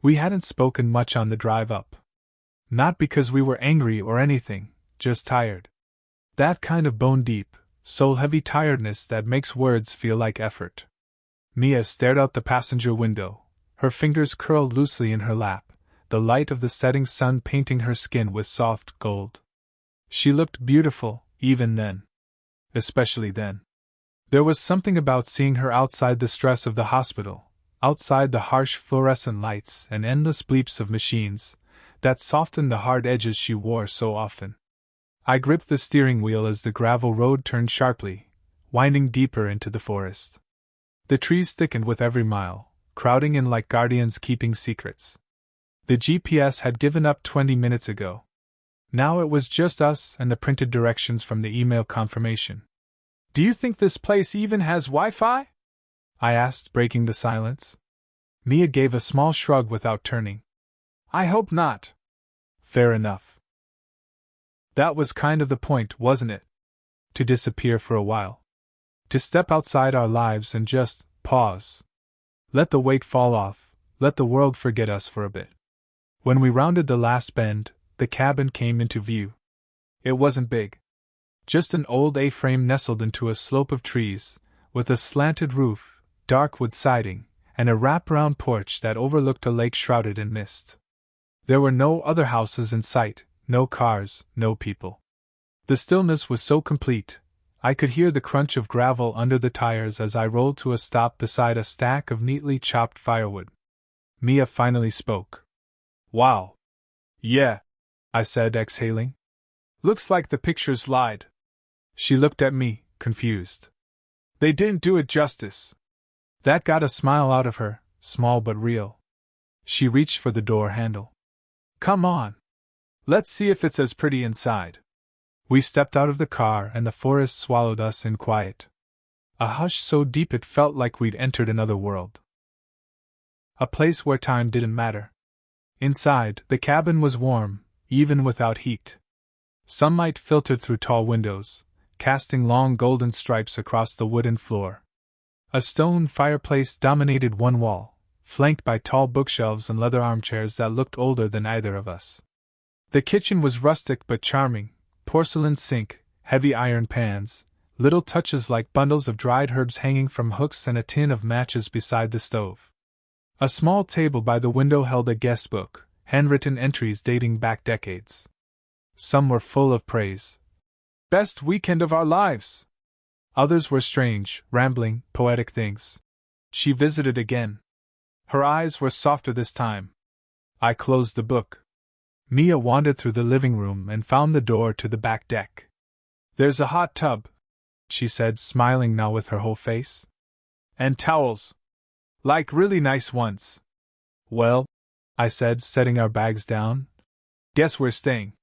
We hadn't spoken much on the drive up. Not because we were angry or anything, just tired. That kind of bone-deep, soul-heavy tiredness that makes words feel like effort. Mia stared out the passenger window, her fingers curled loosely in her lap, the light of the setting sun painting her skin with soft gold. She looked beautiful, even then. Especially then. There was something about seeing her outside the stress of the hospital, outside the harsh fluorescent lights and endless bleeps of machines, that softened the hard edges she wore so often. I gripped the steering wheel as the gravel road turned sharply, winding deeper into the forest. The trees thickened with every mile, crowding in like guardians keeping secrets. The GPS had given up 20 minutes ago. Now it was just us and the printed directions from the email confirmation. "Do you think this place even has Wi-Fi?" I asked, breaking the silence. Mia gave a small shrug without turning. "I hope not." Fair enough. That was kind of the point, wasn't it? To disappear for a while. To step outside our lives and just pause. Let the weight fall off, let the world forget us for a bit. When we rounded the last bend, the cabin came into view. It wasn't big. Just an old A-frame nestled into a slope of trees, with a slanted roof, dark wood siding, and a wraparound porch that overlooked a lake shrouded in mist. There were no other houses in sight, no cars, no people. The stillness was so complete, I could hear the crunch of gravel under the tires as I rolled to a stop beside a stack of neatly chopped firewood. Mia finally spoke. "Wow. Yeah," I said, exhaling. "Looks like the pictures lied." She looked at me, confused. "They didn't do it justice." That got a smile out of her, small but real. She reached for the door handle. "Come on. Let's see if it's as pretty inside." We stepped out of the car and the forest swallowed us in quiet. A hush so deep it felt like we'd entered another world. A place where time didn't matter. Inside, the cabin was warm, even without heat. Sunlight filtered through tall windows, casting long golden stripes across the wooden floor. A stone fireplace dominated one wall, flanked by tall bookshelves and leather armchairs that looked older than either of us. The kitchen was rustic but charming, porcelain sink, heavy iron pans, little touches like bundles of dried herbs hanging from hooks and a tin of matches beside the stove. A small table by the window held a guest book, handwritten entries dating back decades. Some were full of praise. "Best weekend of our lives!" Others were strange, rambling, poetic things. She visited again. Her eyes were softer this time. I closed the book. Mia wandered through the living room and found the door to the back deck. "There's a hot tub," she said, smiling now with her whole face. "And towels. Like really nice ones." "Well," I said, setting our bags down, "guess we're staying."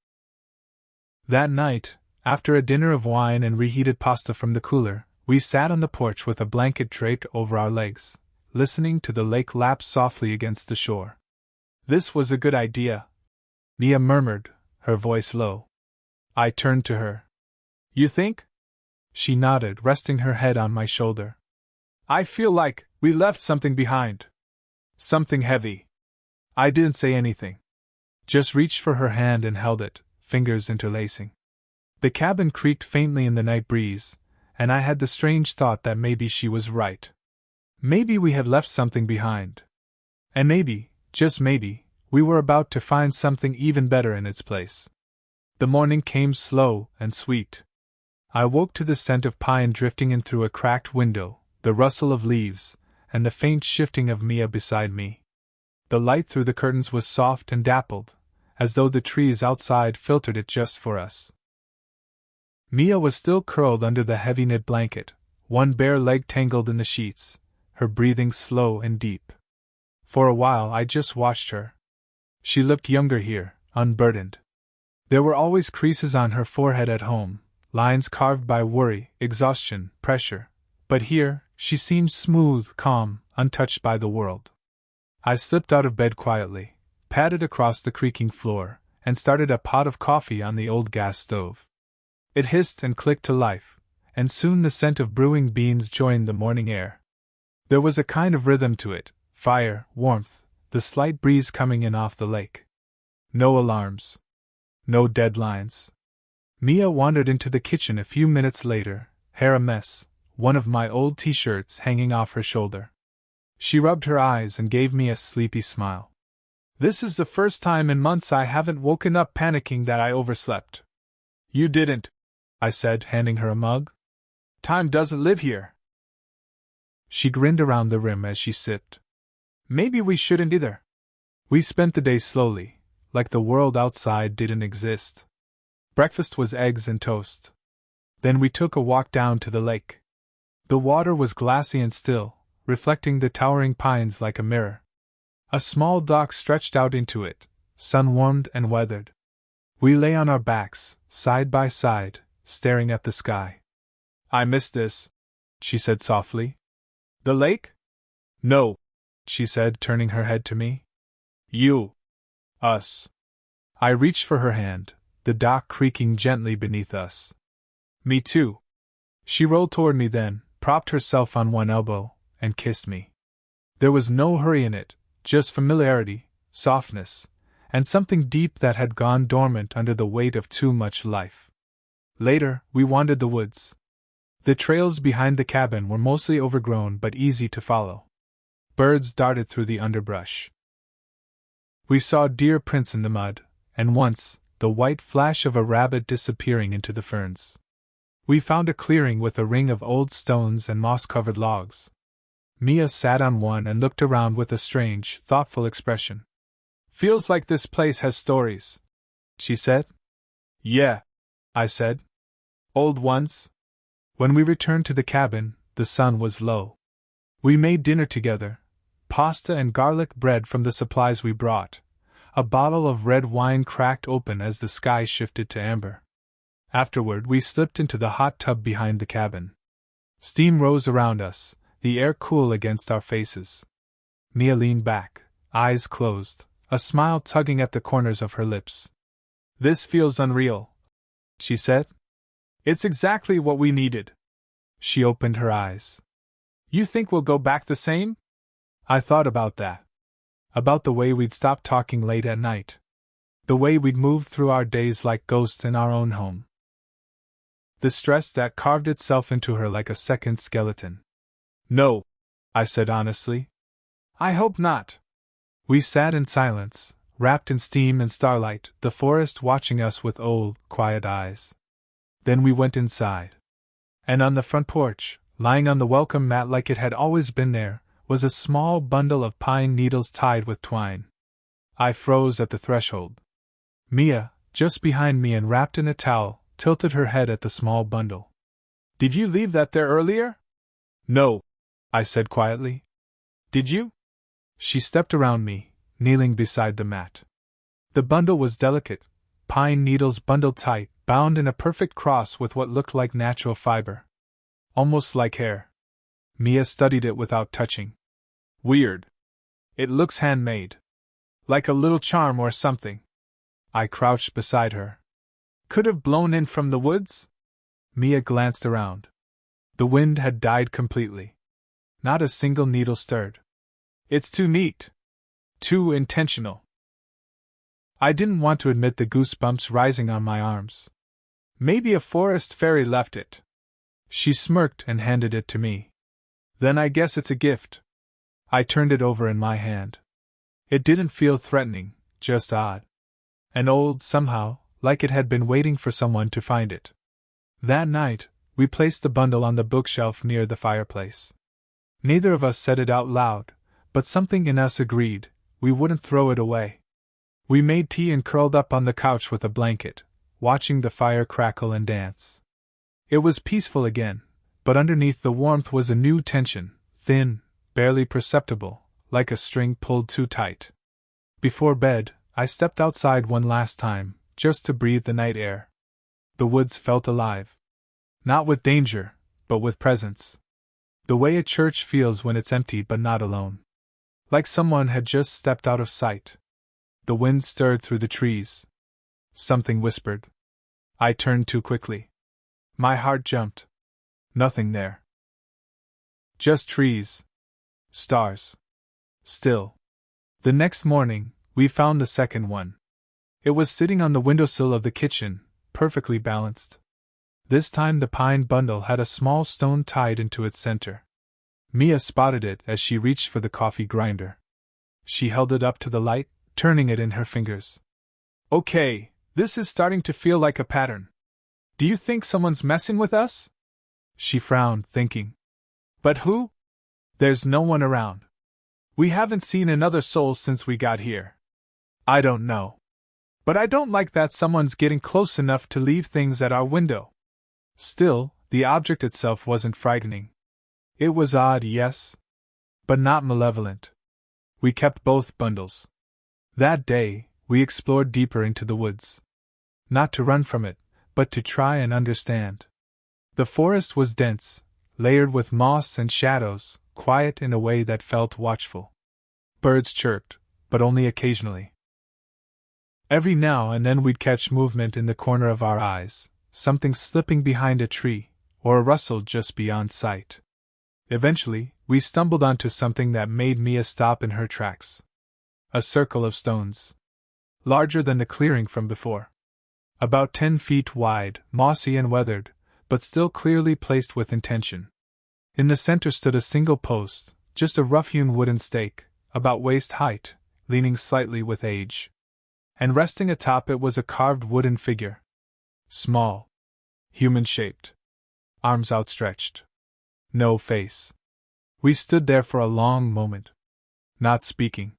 That night, after a dinner of wine and reheated pasta from the cooler, we sat on the porch with a blanket draped over our legs, listening to the lake lap softly against the shore. "This was a good idea," Mia murmured, her voice low. I turned to her. "You think?" She nodded, resting her head on my shoulder. "I feel like we left something behind. Something heavy." I didn't say anything. Just reached for her hand and held it, fingers interlacing. The cabin creaked faintly in the night breeze, and I had the strange thought that maybe she was right. Maybe we had left something behind. And maybe, just maybe, we were about to find something even better in its place. The morning came slow and sweet. I woke to the scent of pine drifting in through a cracked window, the rustle of leaves, and the faint shifting of Mia beside me. The light through the curtains was soft and dappled, as though the trees outside filtered it just for us. Mia was still curled under the heavy knit blanket, one bare leg tangled in the sheets, her breathing slow and deep. For a while I just watched her. She looked younger here, unburdened. There were always creases on her forehead at home, lines carved by worry, exhaustion, pressure, but here, she seemed smooth, calm, untouched by the world. I slipped out of bed quietly, padded across the creaking floor, and started a pot of coffee on the old gas stove. It hissed and clicked to life, and soon the scent of brewing beans joined the morning air. There was a kind of rhythm to it, fire, warmth, the slight breeze coming in off the lake. No alarms. No deadlines. Mia wandered into the kitchen a few minutes later, hair a mess, one of my old t-shirts hanging off her shoulder. She rubbed her eyes and gave me a sleepy smile. This is the first time in months I haven't woken up panicking that I overslept. You didn't, I said, handing her a mug. Time doesn't live here. She grinned around the rim as she sipped. Maybe we shouldn't either. We spent the day slowly, like the world outside didn't exist. Breakfast was eggs and toast. Then we took a walk down to the lake. The water was glassy and still, reflecting the towering pines like a mirror. A small dock stretched out into it, sun-warmed and weathered. We lay on our backs, side by side, staring at the sky. I miss this, she said softly. The lake? No, she said, turning her head to me. You. Us. I reached for her hand, the dock creaking gently beneath us. Me too. She rolled toward me then, propped herself on one elbow, and kissed me. There was no hurry in it, just familiarity, softness, and something deep that had gone dormant under the weight of too much life. Later, we wandered the woods. The trails behind the cabin were mostly overgrown but easy to follow. Birds darted through the underbrush. We saw deer prints in the mud, and once, the white flash of a rabbit disappearing into the ferns. We found a clearing with a ring of old stones and moss-covered logs. Mia sat on one and looked around with a strange, thoughtful expression. Feels like this place has stories, she said. Yeah, I said. Old ones? When we returned to the cabin, the sun was low. We made dinner together, pasta and garlic bread from the supplies we brought. A bottle of red wine cracked open as the sky shifted to amber. Afterward, we slipped into the hot tub behind the cabin. Steam rose around us, the air cool against our faces. Mia leaned back, eyes closed, a smile tugging at the corners of her lips. This feels unreal, she said. It's exactly what we needed. She opened her eyes. You think we'll go back the same? I thought about that. About the way we'd stop talking late at night. The way we'd move through our days like ghosts in our own home. The stress that carved itself into her like a second skeleton. No, I said honestly. I hope not. We sat in silence, wrapped in steam and starlight, the forest watching us with old, quiet eyes. Then we went inside. And on the front porch, lying on the welcome mat like it had always been there, was a small bundle of pine needles tied with twine. I froze at the threshold. Mia, just behind me and wrapped in a towel, tilted her head at the small bundle. Did you leave that there earlier? No, I said quietly. Did you? She stepped around me, kneeling beside the mat. The bundle was delicate, pine needles bundled tight, bound in a perfect cross with what looked like natural fiber. Almost like hair. Mia studied it without touching. Weird. It looks handmade. Like a little charm or something. I crouched beside her. Could have blown in from the woods? Mia glanced around. The wind had died completely. Not a single needle stirred. It's too neat. Too intentional. I didn't want to admit the goosebumps rising on my arms. Maybe a forest fairy left it. She smirked and handed it to me. Then I guess it's a gift. I turned it over in my hand. It didn't feel threatening, just odd. And old somehow, like it had been waiting for someone to find it. That night, we placed the bundle on the bookshelf near the fireplace. Neither of us said it out loud, but something in us agreed, we wouldn't throw it away. We made tea and curled up on the couch with a blanket, watching the fire crackle and dance. It was peaceful again, but underneath the warmth was a new tension, thin, barely perceptible, like a string pulled too tight. Before bed, I stepped outside one last time, just to breathe the night air. The woods felt alive. Not with danger, but with presence. The way a church feels when it's empty but not alone. Like someone had just stepped out of sight. The wind stirred through the trees. Something whispered. I turned too quickly. My heart jumped. Nothing there. Just trees. Stars. Still. The next morning, we found the second one. It was sitting on the windowsill of the kitchen, perfectly balanced. This time the pine bundle had a small stone tied into its center. Mia spotted it as she reached for the coffee grinder. She held it up to the light, turning it in her fingers. Okay, this is starting to feel like a pattern. Do you think someone's messing with us? She frowned, thinking. But who? There's no one around. We haven't seen another soul since we got here. I don't know. But I don't like that someone's getting close enough to leave things at our window. Still, the object itself wasn't frightening. It was odd, yes, but not malevolent. We kept both bundles. That day, we explored deeper into the woods. Not to run from it, but to try and understand. The forest was dense, layered with moss and shadows, quiet in a way that felt watchful. Birds chirped, but only occasionally. Every now and then we'd catch movement in the corner of our eyes, something slipping behind a tree, or a rustle just beyond sight. Eventually, we stumbled onto something that made Mia stop in her tracks. A circle of stones. Larger than the clearing from before. About 10 feet wide, mossy and weathered, but still clearly placed with intention. In the center stood a single post, just a rough-hewn wooden stake, about waist height, leaning slightly with age. And resting atop it was a carved wooden figure. Small. Human-shaped. Arms outstretched. No face. We stood there for a long moment. Not speaking.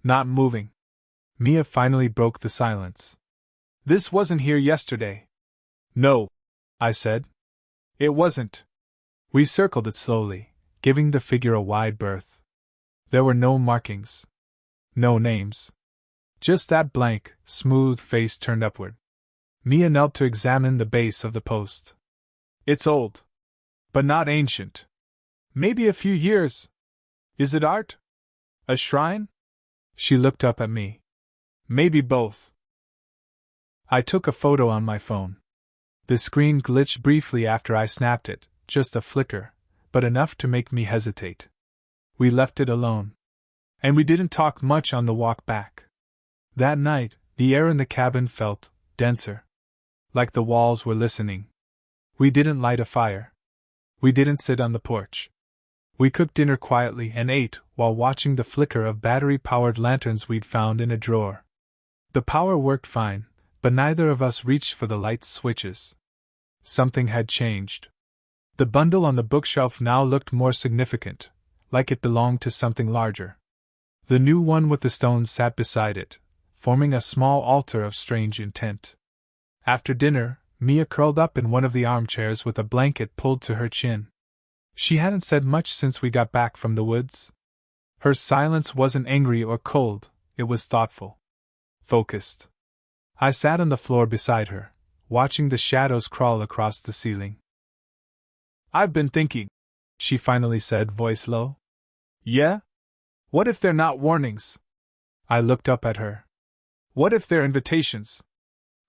Not moving. Mia finally broke the silence. This wasn't here yesterday. No, I said. It wasn't. We circled it slowly, giving the figure a wide berth. There were no markings. No names. Just that blank, smooth face turned upward. Mia knelt to examine the base of the post. It's old. But not ancient. Maybe a few years. Is it art? A shrine? She looked up at me. Maybe both. I took a photo on my phone. The screen glitched briefly after I snapped it, just a flicker, but enough to make me hesitate. We left it alone. And we didn't talk much on the walk back. That night, the air in the cabin felt denser. Like the walls were listening. We didn't light a fire. We didn't sit on the porch. We cooked dinner quietly and ate while watching the flicker of battery-powered lanterns we'd found in a drawer. The power worked fine, but neither of us reached for the light switches. Something had changed. The bundle on the bookshelf now looked more significant, like it belonged to something larger. The new one with the stones sat beside it, forming a small altar of strange intent. After dinner, Mia curled up in one of the armchairs with a blanket pulled to her chin. She hadn't said much since we got back from the woods. Her silence wasn't angry or cold, it was thoughtful. Focused. I sat on the floor beside her, watching the shadows crawl across the ceiling. I've been thinking, she finally said, voice low. Yeah? What if they're not warnings? I looked up at her. What if they're invitations?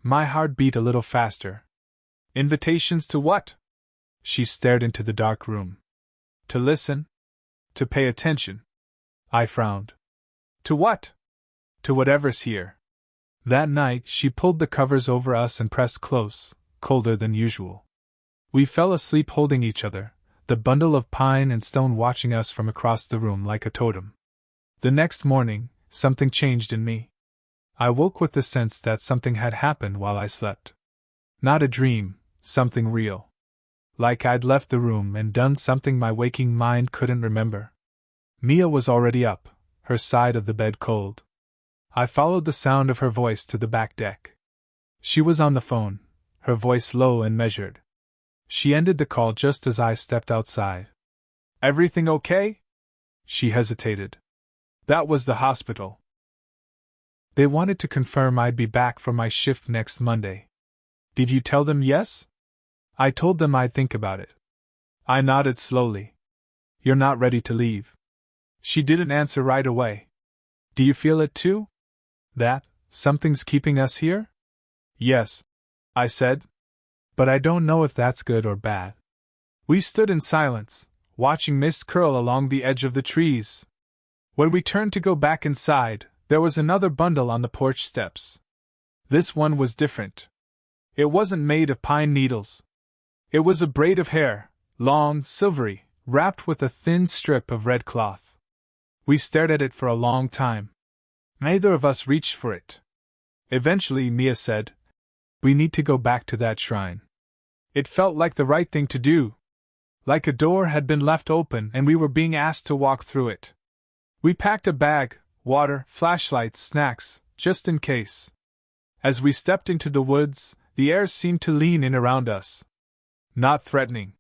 My heart beat a little faster. Invitations to what? She stared into the dark room. To listen? To pay attention? I frowned. To what? To whatever's here. That night she pulled the covers over us and pressed close, colder than usual. We fell asleep holding each other, the bundle of pine and stone watching us from across the room like a totem. The next morning, something changed in me. I woke with the sense that something had happened while I slept. Not a dream, something real. Like I'd left the room and done something my waking mind couldn't remember. Mia was already up, her side of the bed cold. I followed the sound of her voice to the back deck. She was on the phone, her voice low and measured. She ended the call just as I stepped outside. Everything okay? She hesitated. That was the hospital. They wanted to confirm I'd be back for my shift next Monday. Did you tell them yes? I told them I'd think about it. I nodded slowly. You're not ready to leave. She didn't answer right away. Do you feel it too? That something's keeping us here? Yes, I said. But I don't know if that's good or bad. We stood in silence, watching mist curl along the edge of the trees. When we turned to go back inside, there was another bundle on the porch steps. This one was different. It wasn't made of pine needles. It was a braid of hair, long, silvery, wrapped with a thin strip of red cloth. We stared at it for a long time. Neither of us reached for it. Eventually, Mia said, "We need to go back to that shrine." It felt like the right thing to do. Like a door had been left open and we were being asked to walk through it. We packed a bag, water, flashlights, snacks, just in case. As we stepped into the woods, the air seemed to lean in around us. Not threatening.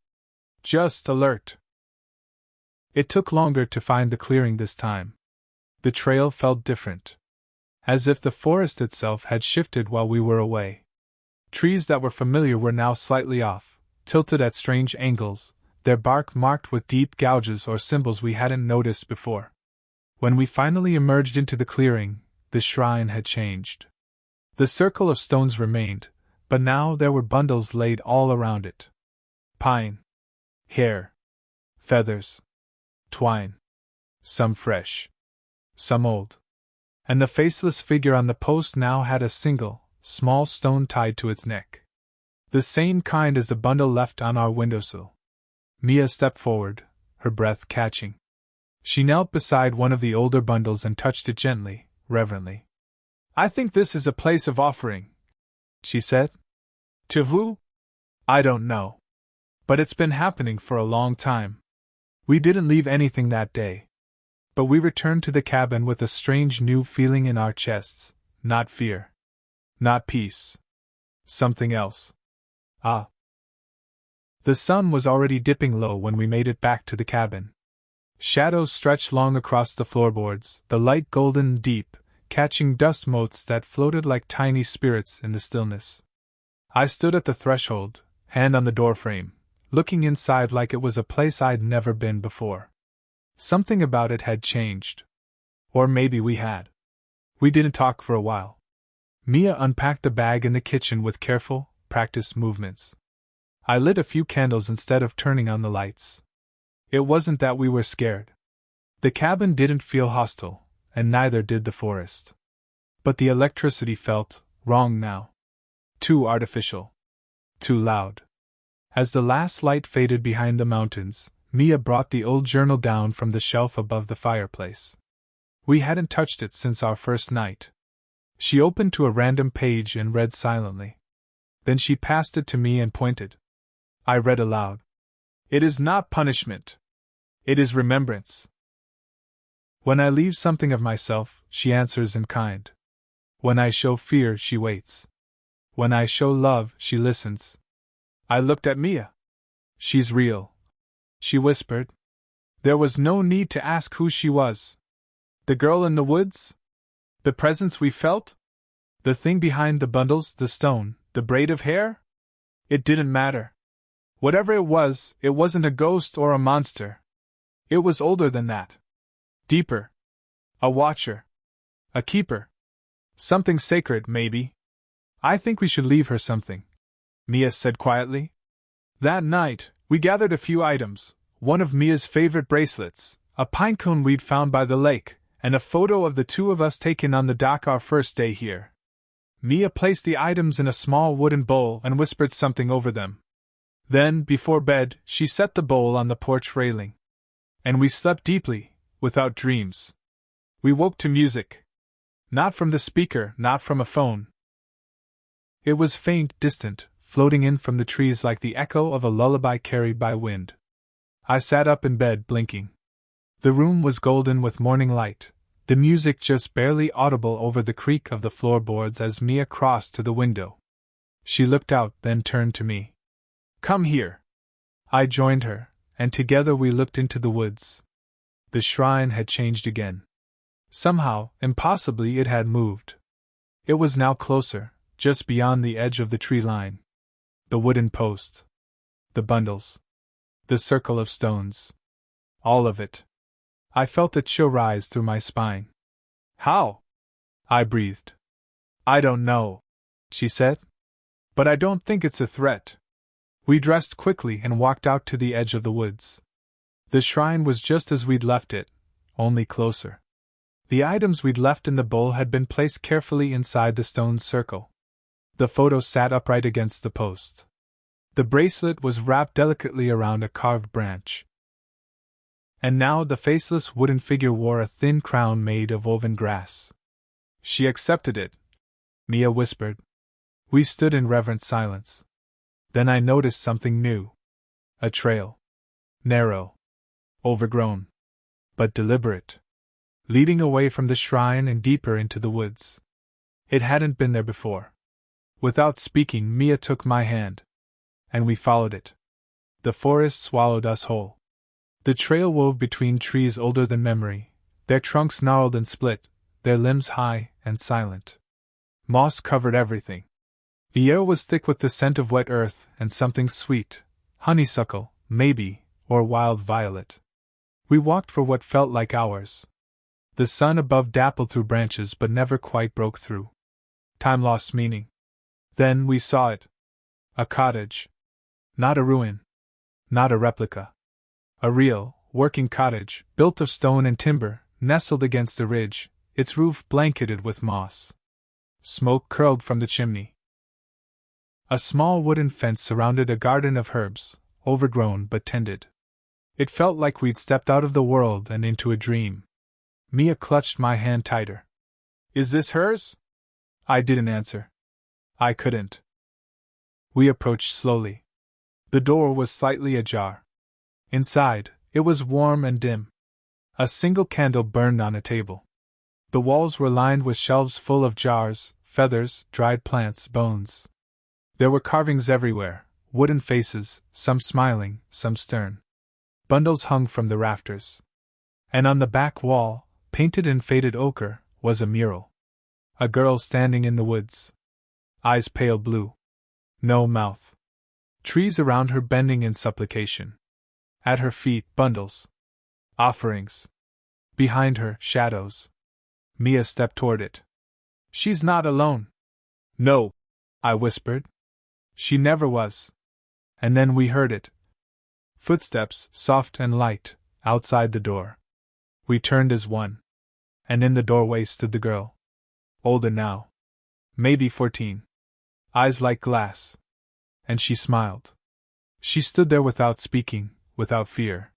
Just alert. It took longer to find the clearing this time. The trail felt different. As if the forest itself had shifted while we were away. Trees that were familiar were now slightly off, tilted at strange angles, their bark marked with deep gouges or symbols we hadn't noticed before. When we finally emerged into the clearing, the shrine had changed. The circle of stones remained, but now there were bundles laid all around it. Pine. Hair. Feathers. Twine. Some fresh. Some old. And the faceless figure on the post now had a single, small stone tied to its neck. The same kind as the bundle left on our windowsill. Mia stepped forward, her breath catching. She knelt beside one of the older bundles and touched it gently, reverently. "I think this is a place of offering," she said. "To who? I don't know. But it's been happening for a long time. We didn't leave anything that day. But we returned to the cabin with a strange new feeling in our chests, not fear. Not peace. Something else. Ah." The sun was already dipping low when we made it back to the cabin. Shadows stretched long across the floorboards, the light golden and deep, catching dust motes that floated like tiny spirits in the stillness. I stood at the threshold, hand on the doorframe, looking inside like it was a place I'd never been before. Something about it had changed. Or maybe we had. We didn't talk for a while. Mia unpacked the bag in the kitchen with careful, practiced movements. I lit a few candles instead of turning on the lights. It wasn't that we were scared. The cabin didn't feel hostile, and neither did the forest. But the electricity felt wrong now. Too artificial. Too loud. As the last light faded behind the mountains, Mia brought the old journal down from the shelf above the fireplace. We hadn't touched it since our first night. She opened to a random page and read silently. Then she passed it to me and pointed. I read aloud. "It is not punishment. It is remembrance. When I leave something of myself, she answers in kind. When I show fear, she waits. When I show love, she listens." I looked at Mia. "She's real," she whispered. There was no need to ask who she was. The girl in the woods? The presence we felt? The thing behind the bundles, the stone, the braid of hair? It didn't matter. Whatever it wasn't a ghost or a monster. It was older than that. Deeper. A watcher. A keeper. Something sacred, maybe. "I think we should leave her something," Mia said quietly. That night, we gathered a few items, one of Mia's favorite bracelets, a pine cone we'd found by the lake, and a photo of the two of us taken on the dock our first day here. Mia placed the items in a small wooden bowl and whispered something over them. Then, before bed, she set the bowl on the porch railing. And we slept deeply, without dreams. We woke to music. Not from the speaker, not from a phone. It was faint, distant, floating in from the trees like the echo of a lullaby carried by wind. I sat up in bed, blinking. The room was golden with morning light, the music just barely audible over the creak of the floorboards as Mia crossed to the window. She looked out, then turned to me. "Come here." I joined her, and together we looked into the woods. The shrine had changed again. Somehow, impossibly, it had moved. It was now closer, just beyond the edge of the tree line. The wooden post. The bundles. The circle of stones. All of it. I felt a chill rise through my spine. "How?" I breathed. "I don't know," she said. "But I don't think it's a threat." We dressed quickly and walked out to the edge of the woods. The shrine was just as we'd left it, only closer. The items we'd left in the bowl had been placed carefully inside the stone circle. The photo sat upright against the post. The bracelet was wrapped delicately around a carved branch. And now the faceless wooden figure wore a thin crown made of woven grass. She accepted it, Mia whispered. We stood in reverent silence. Then I noticed something new. A trail. Narrow. Overgrown. But deliberate. Leading away from the shrine and deeper into the woods. It hadn't been there before. Without speaking, Mia took my hand. And we followed it. The forest swallowed us whole. The trail wove between trees older than memory, their trunks gnarled and split, their limbs high and silent. Moss covered everything. The air was thick with the scent of wet earth and something sweet, honeysuckle, maybe, or wild violet. We walked for what felt like hours. The sun above dappled through branches but never quite broke through. Time lost meaning. Then we saw it. A cottage. Not a ruin. Not a replica. A real, working cottage, built of stone and timber, nestled against a ridge, its roof blanketed with moss. Smoke curled from the chimney. A small wooden fence surrounded a garden of herbs, overgrown but tended. It felt like we'd stepped out of the world and into a dream. Mia clutched my hand tighter. Is this hers? I didn't answer. I couldn't. We approached slowly. The door was slightly ajar. Inside, it was warm and dim. A single candle burned on a table. The walls were lined with shelves full of jars, feathers, dried plants, bones. There were carvings everywhere, wooden faces, some smiling, some stern. Bundles hung from the rafters. And on the back wall, painted in faded ochre, was a mural. A girl standing in the woods. Eyes pale blue. No mouth. Trees around her bending in supplication. At her feet, bundles. Offerings. Behind her, shadows. Mia stepped toward it. She's not alone. No, I whispered. She never was. And then we heard it. Footsteps, soft and light, outside the door. We turned as one. And in the doorway stood the girl. Older now. Maybe 14. Eyes like glass. And she smiled. She stood there without speaking, without fear.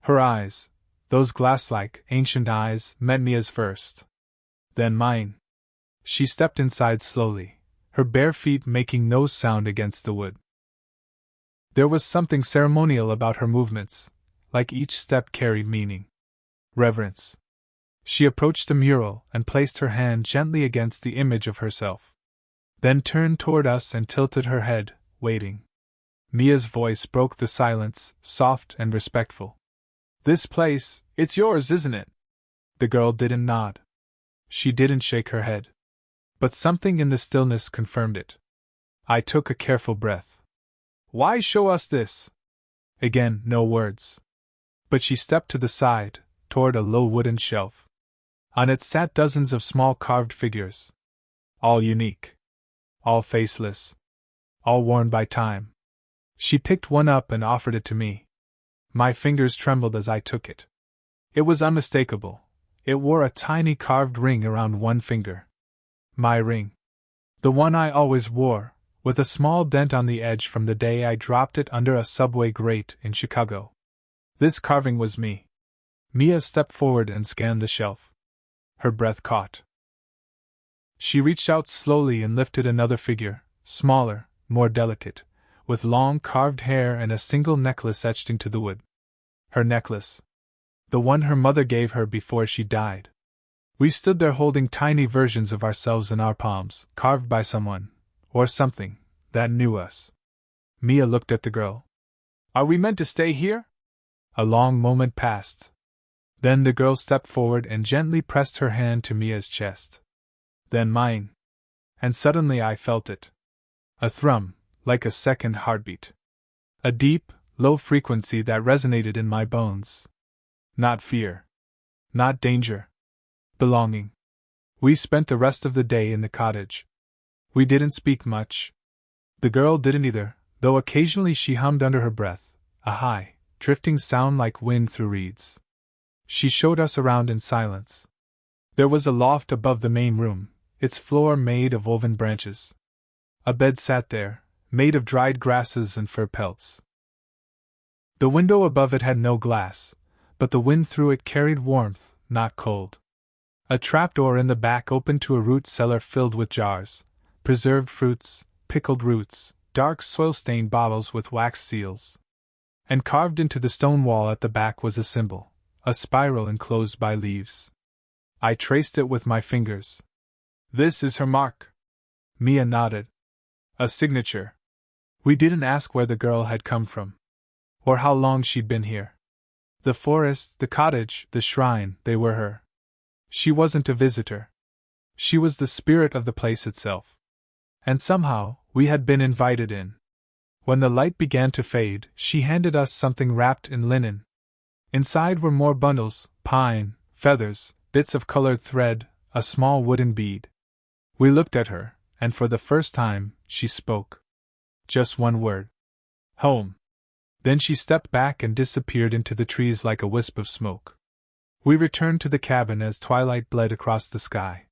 Her eyes, those glass-like, ancient eyes, met Mia's first. Then mine. She stepped inside slowly, her bare feet making no sound against the wood. There was something ceremonial about her movements, like each step carried meaning. Reverence. She approached the mural and placed her hand gently against the image of herself. Then turned toward us and tilted her head, waiting. Mia's voice broke the silence, soft and respectful. This place, it's yours, isn't it? The girl didn't nod. She didn't shake her head. But something in the stillness confirmed it. I took a careful breath. Why show us this? Again, no words. But she stepped to the side, toward a low wooden shelf. On it sat dozens of small carved figures. All unique. All faceless. All worn by time. She picked one up and offered it to me. My fingers trembled as I took it. It was unmistakable. It wore a tiny carved ring around one finger. My ring. The one I always wore, with a small dent on the edge from the day I dropped it under a subway grate in Chicago. This carving was me. Mia stepped forward and scanned the shelf. Her breath caught. She reached out slowly and lifted another figure, smaller, more delicate, with long carved hair and a single necklace etched into the wood. Her necklace. The one her mother gave her before she died. We stood there holding tiny versions of ourselves in our palms, carved by someone, or something, that knew us. Mia looked at the girl. Are we meant to stay here? A long moment passed. Then the girl stepped forward and gently pressed her hand to Mia's chest. Then mine. And suddenly I felt it. A thrum, like a second heartbeat. A deep, low frequency that resonated in my bones. Not fear. Not danger. Belonging. We spent the rest of the day in the cottage. We didn't speak much. The girl didn't either, though occasionally she hummed under her breath, a high, drifting sound like wind through reeds. She showed us around in silence. There was a loft above the main room, its floor made of woven branches. A bed sat there, made of dried grasses and fur pelts. The window above it had no glass, but the wind through it carried warmth, not cold. A trapdoor in the back opened to a root cellar filled with jars, preserved fruits, pickled roots, dark soil-stained bottles with wax seals. And carved into the stone wall at the back was a symbol, a spiral enclosed by leaves. I traced it with my fingers. "This is her mark." Mia nodded. "A signature." We didn't ask where the girl had come from, or how long she'd been here. The forest, the cottage, the shrine, they were her. She wasn't a visitor. She was the spirit of the place itself. And somehow, we had been invited in. When the light began to fade, she handed us something wrapped in linen. Inside were more bundles, pine, feathers, bits of colored thread, a small wooden bead. We looked at her, and for the first time, she spoke. Just one word. "Home." Then she stepped back and disappeared into the trees like a wisp of smoke. We returned to the cabin as twilight bled across the sky.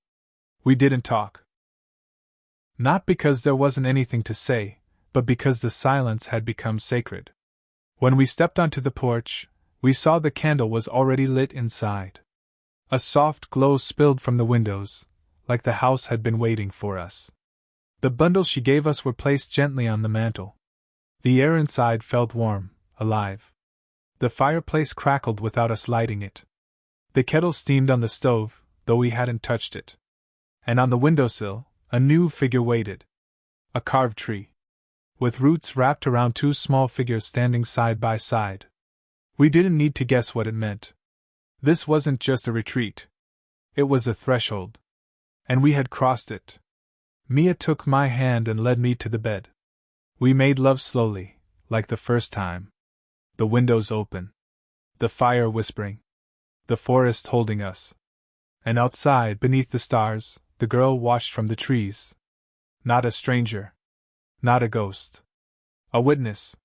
We didn't talk. Not because there wasn't anything to say, but because the silence had become sacred. When we stepped onto the porch, we saw the candle was already lit inside. A soft glow spilled from the windows, like the house had been waiting for us. The bundles she gave us were placed gently on the mantel. The air inside felt warm, alive. The fireplace crackled without us lighting it. The kettle steamed on the stove, though we hadn't touched it. And on the windowsill, a new figure waited. A carved tree, with roots wrapped around two small figures standing side by side. We didn't need to guess what it meant. This wasn't just a retreat. It was a threshold. And we had crossed it. Mia took my hand and led me to the bed. We made love slowly, like the first time. The windows open. The fire whispering. The forest holding us. And outside, beneath the stars, the girl watched from the trees. Not a stranger. Not a ghost. A witness.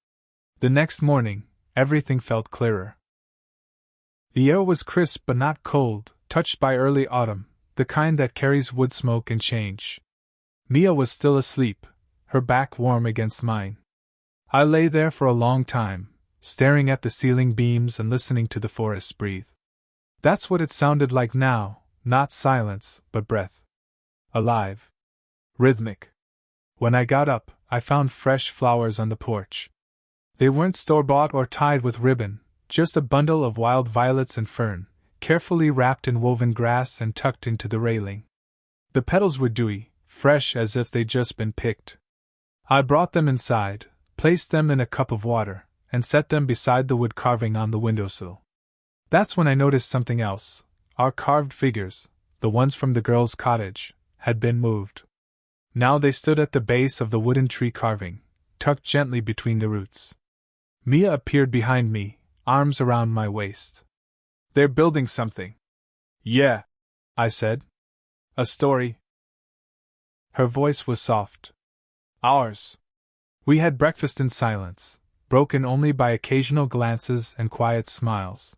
The next morning, everything felt clearer. The air was crisp but not cold, touched by early autumn, the kind that carries wood smoke and change. Mia was still asleep, her back warm against mine. I lay there for a long time, staring at the ceiling beams and listening to the forest breathe. That's what it sounded like now, not silence, but breath. Alive. Rhythmic. When I got up, I found fresh flowers on the porch. They weren't store-bought or tied with ribbon, just a bundle of wild violets and fern, carefully wrapped in woven grass and tucked into the railing. The petals were dewy, fresh as if they'd just been picked. I brought them inside, placed them in a cup of water, and set them beside the wood carving on the windowsill. That's when I noticed something else. Our carved figures, the ones from the girl's cottage, had been moved. Now they stood at the base of the wooden tree carving, tucked gently between the roots. Mia appeared behind me, arms around my waist. "They're building something." "Yeah," I said. "A story." Her voice was soft. "Ours." We had breakfast in silence, broken only by occasional glances and quiet smiles.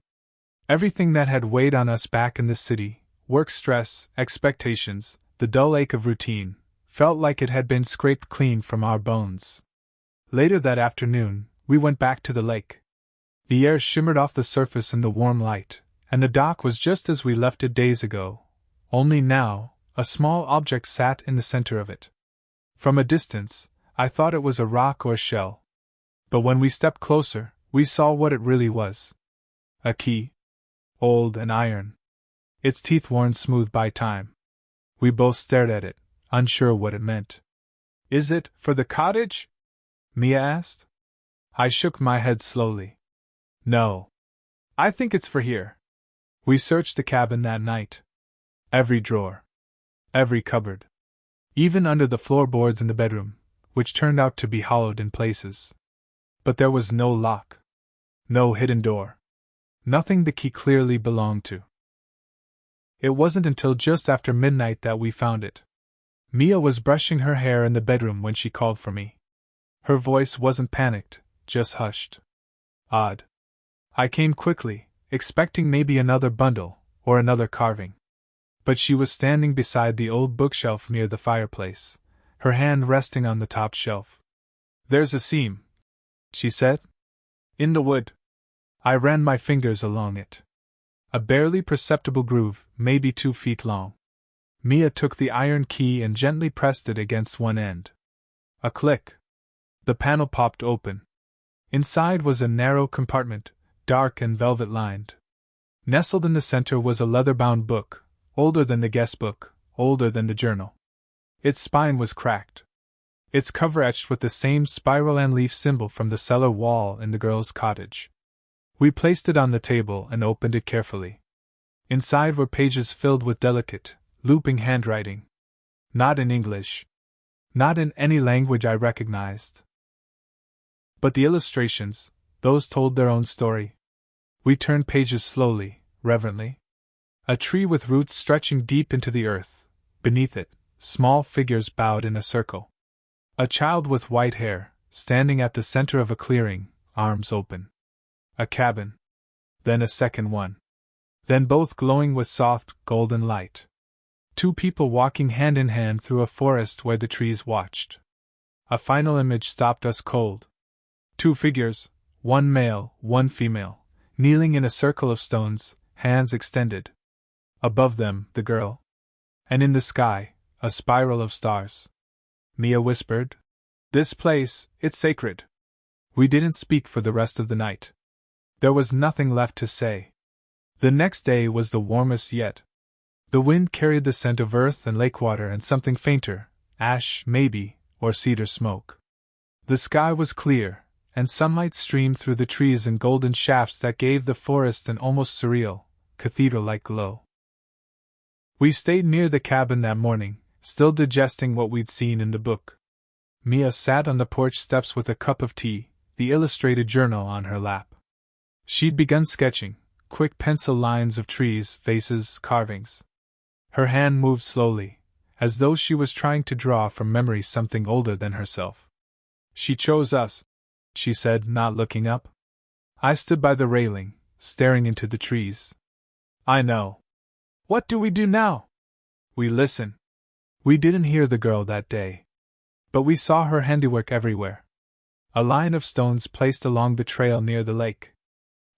Everything that had weighed on us back in the city, work stress, expectations, the dull ache of routine, felt like it had been scraped clean from our bones. Later that afternoon, we went back to the lake. The air shimmered off the surface in the warm light, and the dock was just as we left it days ago, only now, a small object sat in the center of it. From a distance, I thought it was a rock or a shell. But when we stepped closer, we saw what it really was. A key. Old and iron. Its teeth worn smooth by time. We both stared at it, unsure what it meant. "Is it for the cottage?" Mia asked. I shook my head slowly. "No. I think it's for here." We searched the cabin that night. Every drawer. Every cupboard. Even under the floorboards in the bedroom, which turned out to be hollowed in places. But there was no lock. No hidden door. Nothing the key clearly belonged to. It wasn't until just after midnight that we found it. Mia was brushing her hair in the bedroom when she called for me. Her voice wasn't panicked, just hushed. Odd. I came quickly, expecting maybe another bundle, or another carving. but she was standing beside the old bookshelf near the fireplace, her hand resting on the top shelf. "There's a seam," she said. "In the wood." I ran my fingers along it. A barely perceptible groove, maybe 2 feet long. Mia took the iron key and gently pressed it against one end. A click. The panel popped open. Inside was a narrow compartment, dark and velvet-lined. Nestled in the center was a leather-bound book, older than the guest book, older than the journal. Its spine was cracked. Its cover etched with the same spiral and leaf symbol from the cellar wall in the girl's cottage. We placed it on the table and opened it carefully. Inside were pages filled with delicate, looping handwriting. Not in English. Not in any language I recognized. But the illustrations, those told their own story. We turned pages slowly, reverently. A tree with roots stretching deep into the earth. Beneath it, small figures bowed in a circle. A child with white hair, standing at the center of a clearing, arms open. A cabin. Then a second one. Then both glowing with soft, golden light. 2 people walking hand in hand through a forest where the trees watched. A final image stopped us cold. 2 figures, one male, one female, kneeling in a circle of stones, hands extended. Above them, the girl. And in the sky, a spiral of stars. Mia whispered, "This place, it's sacred." We didn't speak for the rest of the night. There was nothing left to say. The next day was the warmest yet. The wind carried the scent of earth and lake water and something fainter, ash, maybe, or cedar smoke. The sky was clear, and sunlight streamed through the trees in golden shafts that gave the forest an almost surreal, cathedral-like glow. We stayed near the cabin that morning, still digesting what we'd seen in the book. Mia sat on the porch steps with a cup of tea, the illustrated journal on her lap. She'd begun sketching, quick pencil lines of trees, faces, carvings. Her hand moved slowly, as though she was trying to draw from memory something older than herself. "She chose us," she said, not looking up. I stood by the railing, staring into the trees. "I know. What do we do now?" "We listen." We didn't hear the girl that day. But we saw her handiwork everywhere. A line of stones placed along the trail near the lake.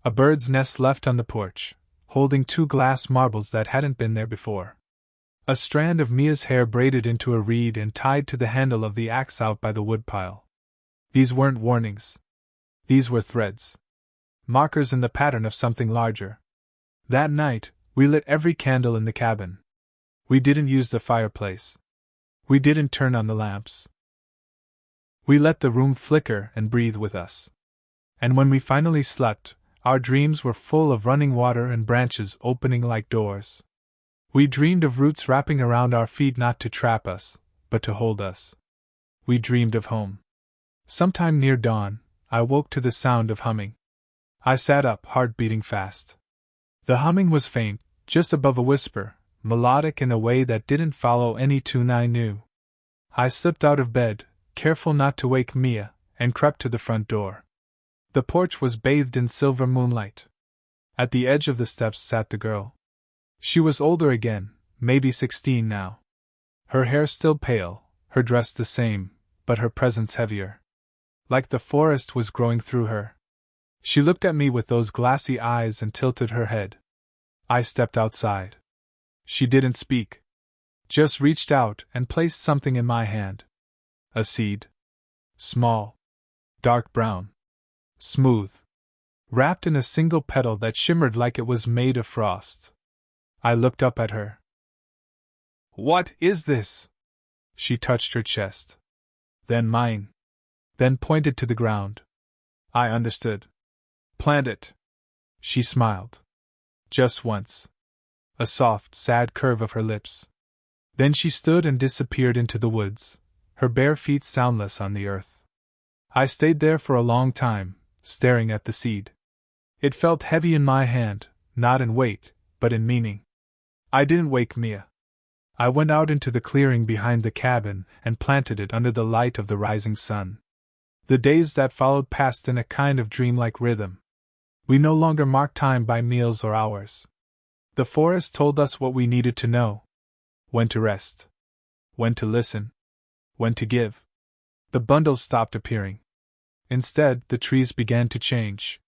A bird's nest left on the porch, holding 2 glass marbles that hadn't been there before. A strand of Mia's hair braided into a reed and tied to the handle of the axe out by the woodpile. These weren't warnings. These were threads. Markers in the pattern of something larger. That night, we lit every candle in the cabin. We didn't use the fireplace. We didn't turn on the lamps. We let the room flicker and breathe with us. And when we finally slept, our dreams were full of running water and branches opening like doors. We dreamed of roots wrapping around our feet not to trap us, but to hold us. We dreamed of home. Sometime near dawn, I woke to the sound of humming. I sat up, heart beating fast. The humming was faint, just above a whisper, melodic in a way that didn't follow any tune I knew. I slipped out of bed, careful not to wake Mia, and crept to the front door. The porch was bathed in silver moonlight. At the edge of the steps sat the girl. She was older again, maybe 16 now. Her hair still pale, her dress the same, but her presence heavier. Like the forest was growing through her. She looked at me with those glassy eyes and tilted her head. I stepped outside. She didn't speak. Just reached out and placed something in my hand. A seed. Small. Dark brown. Smooth. Wrapped in a single petal that shimmered like it was made of frost. I looked up at her. "What is this?" She touched her chest. Then mine. Then pointed to the ground. I understood. "Plant it." She smiled. Just once. A soft, sad curve of her lips. Then she stood and disappeared into the woods, her bare feet soundless on the earth. I stayed there for a long time, staring at the seed. It felt heavy in my hand, not in weight, but in meaning. I didn't wake Mia. I went out into the clearing behind the cabin and planted it under the light of the rising sun. The days that followed passed in a kind of dreamlike rhythm. We no longer marked time by meals or hours. The forest told us what we needed to know: when to rest, when to listen, when to give. The bundles stopped appearing. Instead, the trees began to change.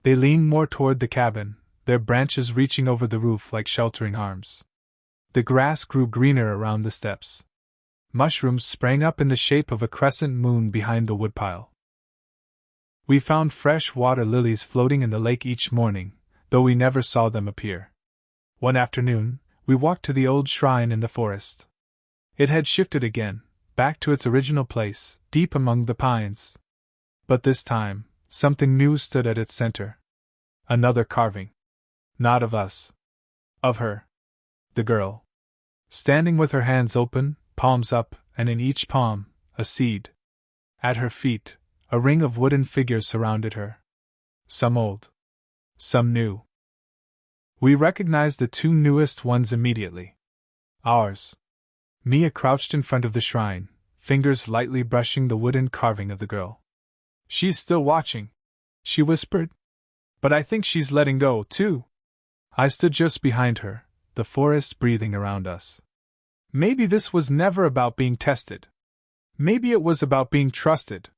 They leaned more toward the cabin, their branches reaching over the roof like sheltering arms. The grass grew greener around the steps. Mushrooms sprang up in the shape of a crescent moon behind the woodpile. We found fresh water lilies floating in the lake each morning, though we never saw them appear. One afternoon, we walked to the old shrine in the forest. It had shifted again, back to its original place, deep among the pines. But this time, something new stood at its center. Another carving. Not of us. Of her. The girl. Standing with her hands open, palms up, and in each palm, a seed. At her feet, a ring of wooden figures surrounded her. Some old. Some new. We recognized the two newest ones immediately. Ours. Mia crouched in front of the shrine, fingers lightly brushing the wooden carving of the girl. "She's still watching," she whispered. "But I think she's letting go, too." I stood just behind her, the forest breathing around us. Maybe this was never about being tested. Maybe it was about being trusted.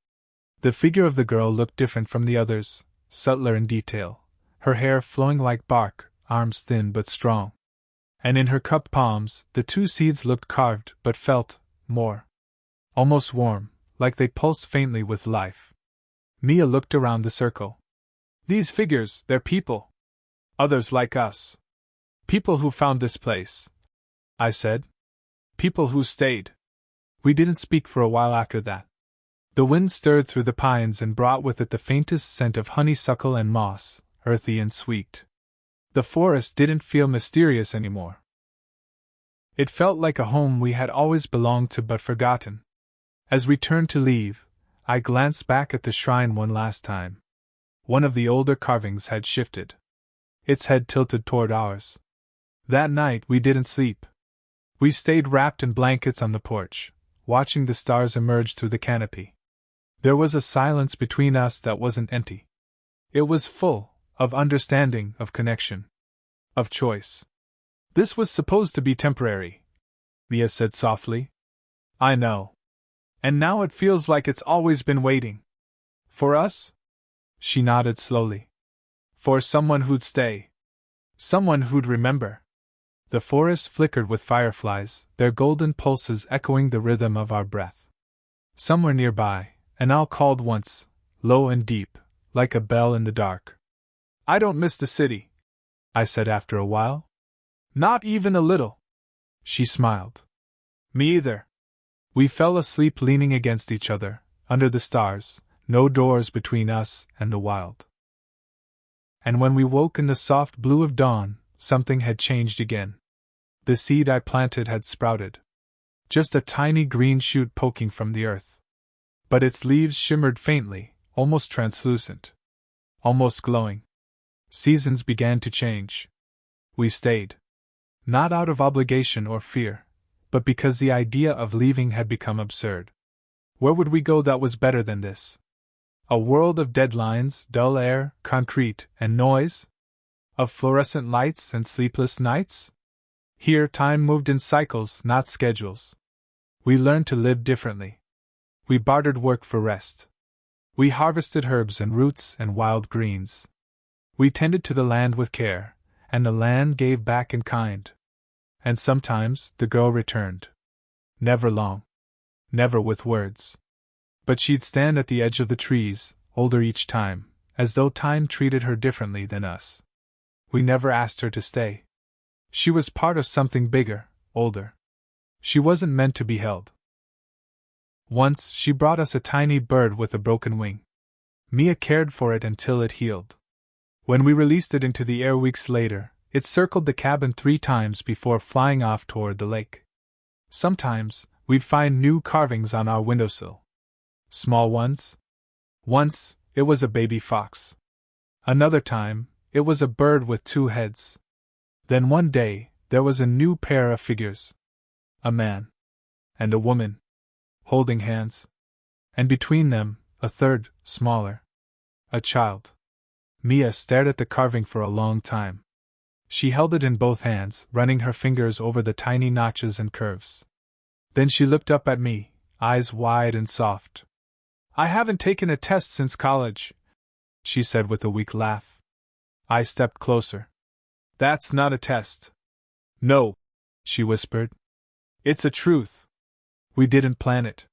The figure of the girl looked different from the others, subtler in detail, her hair flowing like bark, arms thin but strong. And in her cupped palms, the two seeds looked carved but felt more. Almost warm, like they pulsed faintly with life. Mia looked around the circle. "These figures, they're people. Others like us. People who found this place," I said. "People who stayed." We didn't speak for a while after that. The wind stirred through the pines and brought with it the faintest scent of honeysuckle and moss, earthy and sweet. The forest didn't feel mysterious anymore. It felt like a home we had always belonged to but forgotten. As we turned to leave, I glanced back at the shrine one last time. One of the older carvings had shifted. Its head tilted toward ours. That night we didn't sleep. We stayed wrapped in blankets on the porch, watching the stars emerge through the canopy. There was a silence between us that wasn't empty. It was full of understanding, of connection, of choice. "This was supposed to be temporary," Mia said softly. "I know. And now it feels like it's always been waiting. For us?" She nodded slowly. "For someone who'd stay. Someone who'd remember." The forest flickered with fireflies, their golden pulses echoing the rhythm of our breath. Somewhere nearby, an owl called once, low and deep, like a bell in the dark. "I don't miss the city," I said after a while. "Not even a little." She smiled. "Me either." We fell asleep leaning against each other, under the stars, no doors between us and the wild. And when we woke in the soft blue of dawn, something had changed again. The seed I planted had sprouted. Just a tiny green shoot poking from the earth. But its leaves shimmered faintly, almost translucent. Almost glowing. Seasons began to change. We stayed. Not out of obligation or fear, but because the idea of leaving had become absurd. Where would we go that was better than this? A world of deadlines, dull air, concrete, and noise? Of fluorescent lights and sleepless nights? Here time moved in cycles, not schedules. We learned to live differently. We bartered work for rest. We harvested herbs and roots and wild greens. We tended to the land with care, and the land gave back in kind. And sometimes the girl returned. Never long. Never with words. But she'd stand at the edge of the trees, older each time, as though time treated her differently than us. We never asked her to stay. She was part of something bigger, older. She wasn't meant to be held. Once she brought us a tiny bird with a broken wing. Mia cared for it until it healed. When we released it into the air weeks later, it circled the cabin 3 times before flying off toward the lake. Sometimes, we'd find new carvings on our windowsill. Small ones. Once, it was a baby fox. Another time, it was a bird with 2 heads. Then one day, there was a new pair of figures. A man. And a woman. Holding hands. And between them, a third, smaller. A child. Mia stared at the carving for a long time. She held it in both hands, running her fingers over the tiny notches and curves. Then she looked up at me, eyes wide and soft. "I haven't taken a test since college," she said with a weak laugh. I stepped closer. "That's not a test." "No," she whispered. "It's a truth. We didn't plan it.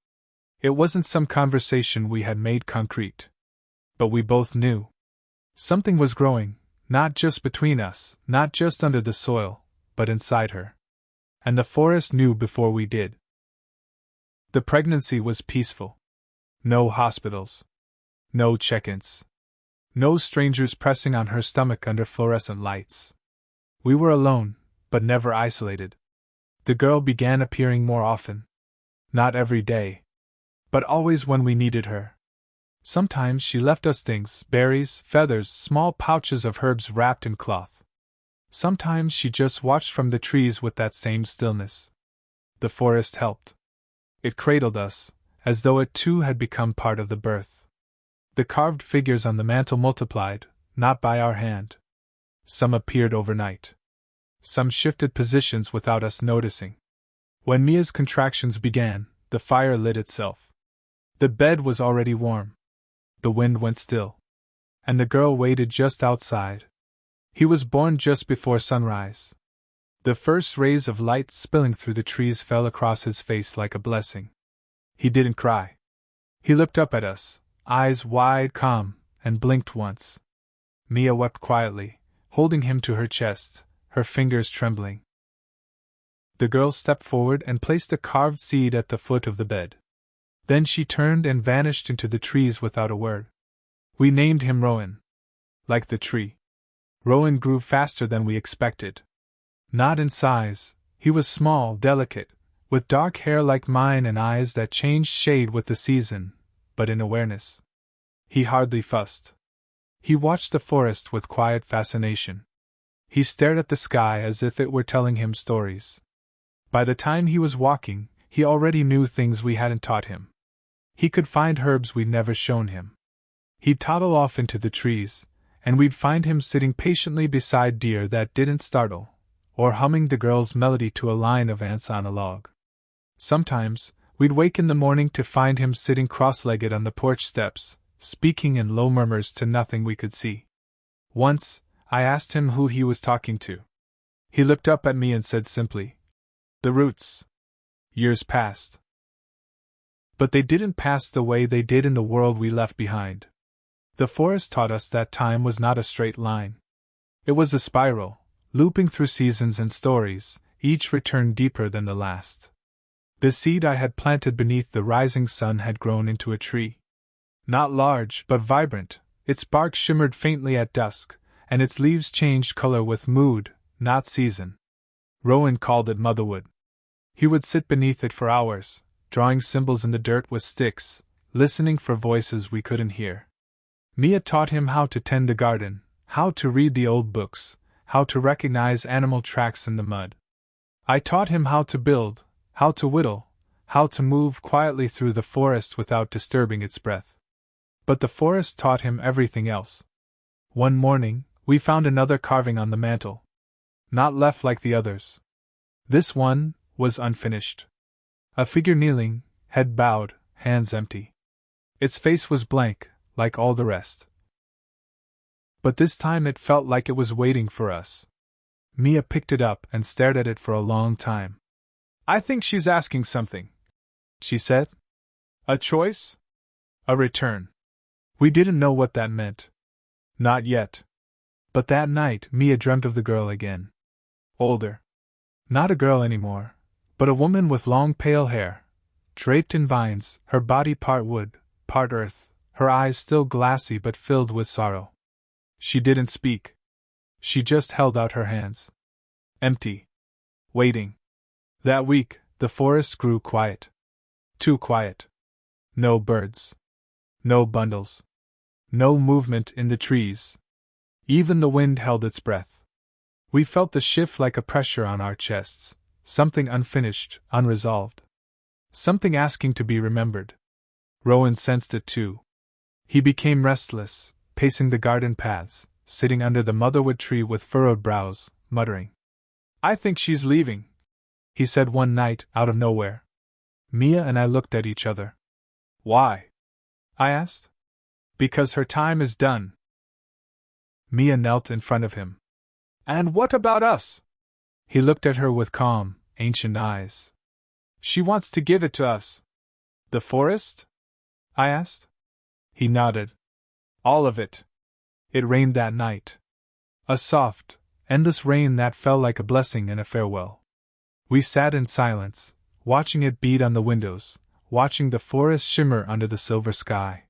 It wasn't some conversation we had made concrete. But we both knew. Something was growing, not just between us, not just under the soil, but inside her. And the forest knew before we did." The pregnancy was peaceful. No hospitals. No check-ins. No strangers pressing on her stomach under fluorescent lights. We were alone, but never isolated. The girl began appearing more often. Not every day. But always when we needed her. Sometimes she left us things, berries, feathers, small pouches of herbs wrapped in cloth. Sometimes she just watched from the trees with that same stillness. The forest helped. It cradled us, as though it too had become part of the birth. The carved figures on the mantel multiplied, not by our hand. Some appeared overnight. Some shifted positions without us noticing. When Mia's contractions began, the fire lit itself. The bed was already warm. The wind went still. And the girl waited just outside. He was born just before sunrise. The first rays of light spilling through the trees fell across his face like a blessing. He didn't cry. He looked up at us, eyes wide, calm, and blinked once. Mia wept quietly, holding him to her chest, her fingers trembling. The girl stepped forward and placed a carved seed at the foot of the bed. Then she turned and vanished into the trees without a word. We named him Rowan. Like the tree. Rowan grew faster than we expected. Not in size, he was small, delicate, with dark hair like mine and eyes that changed shade with the season, but in awareness. He hardly fussed. He watched the forest with quiet fascination. He stared at the sky as if it were telling him stories. By the time he was walking, he already knew things we hadn't taught him. He could find herbs we'd never shown him. He'd toddle off into the trees, and we'd find him sitting patiently beside deer that didn't startle, or humming the girl's melody to a line of ants on a log. Sometimes, we'd wake in the morning to find him sitting cross-legged on the porch steps, speaking in low murmurs to nothing we could see. Once, I asked him who he was talking to. He looked up at me and said simply, "The roots." Years passed. But they didn't pass the way they did in the world we left behind. The forest taught us that time was not a straight line. It was a spiral, looping through seasons and stories, each return deeper than the last. The seed I had planted beneath the rising sun had grown into a tree. Not large, but vibrant, its bark shimmered faintly at dusk, and its leaves changed color with mood, not season. Rowan called it motherwood. He would sit beneath it for hours, drawing symbols in the dirt with sticks, listening for voices we couldn't hear. Mia taught him how to tend the garden, how to read the old books, how to recognize animal tracks in the mud. I taught him how to build, how to whittle, how to move quietly through the forest without disturbing its breath. But the forest taught him everything else. One morning, we found another carving on the mantel. Not left like the others. This one was unfinished. A figure kneeling, head bowed, hands empty. Its face was blank, like all the rest. But this time it felt like it was waiting for us. Mia picked it up and stared at it for a long time. "I think she's asking something," she said. "A choice? A return." We didn't know what that meant. Not yet. But that night Mia dreamt of the girl again. Older. Not a girl anymore, but a woman with long pale hair, draped in vines, her body part wood, part earth, her eyes still glassy but filled with sorrow. She didn't speak. She just held out her hands. Empty. Waiting. That week, the forest grew quiet. Too quiet. No birds. No bundles. No movement in the trees. Even the wind held its breath. We felt the shift like a pressure on our chests, something unfinished, unresolved. Something asking to be remembered. Rowan sensed it too. He became restless, pacing the garden paths, sitting under the motherwood tree with furrowed brows, muttering. "I think she's leaving," he said one night, out of nowhere. Mia and I looked at each other. "Why?" I asked. "Because her time is done." Mia knelt in front of him. "And what about us?" He looked at her with calm, ancient eyes. "She wants to give it to us." "The forest?" I asked. He nodded. "All of it." It rained that night. A soft, endless rain that fell like a blessing and a farewell. We sat in silence, watching it beat on the windows, watching the forest shimmer under the silver sky.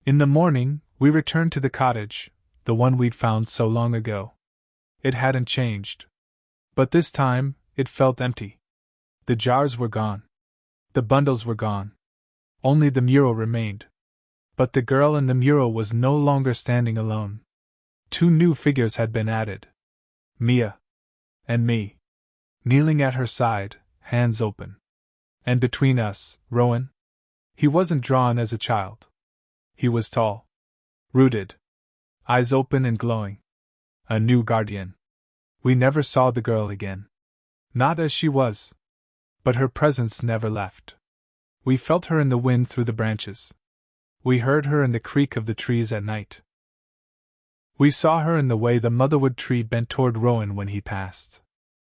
In the morning, we returned to the cottage, the one we'd found so long ago. It hadn't changed. But this time, it felt empty. The jars were gone. The bundles were gone. Only the mural remained. But the girl in the mural was no longer standing alone. 2 new figures had been added. Mia. And me. Kneeling at her side, hands open. And between us, Rowan. He wasn't drawn as a child. He was tall. Rooted. Eyes open and glowing. A new guardian. We never saw the girl again. Not as she was. But her presence never left. We felt her in the wind through the branches. We heard her in the creak of the trees at night. We saw her in the way the motherwood tree bent toward Rowan when he passed.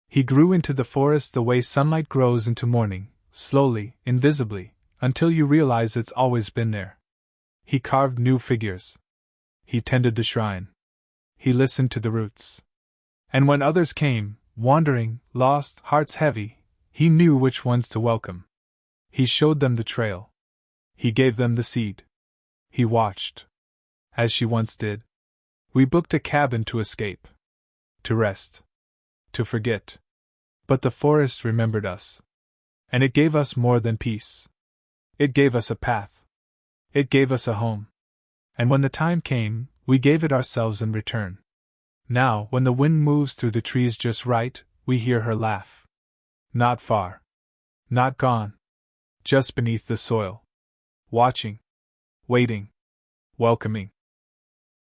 He grew into the forest the way sunlight grows into morning, slowly, invisibly, until you realize it's always been there. He carved new figures. He tended the shrine. He listened to the roots. And when others came, wandering, lost, hearts heavy, he knew which ones to welcome. He showed them the trail. He gave them the seed. He watched. As she once did. We booked a cabin to escape. To rest. To forget. But the forest remembered us. And it gave us more than peace. It gave us a path. It gave us a home. And when the time came, we gave it ourselves in return. Now, when the wind moves through the trees just right, we hear her laugh. Not far. Not gone. Just beneath the soil. Watching. Waiting. Welcoming.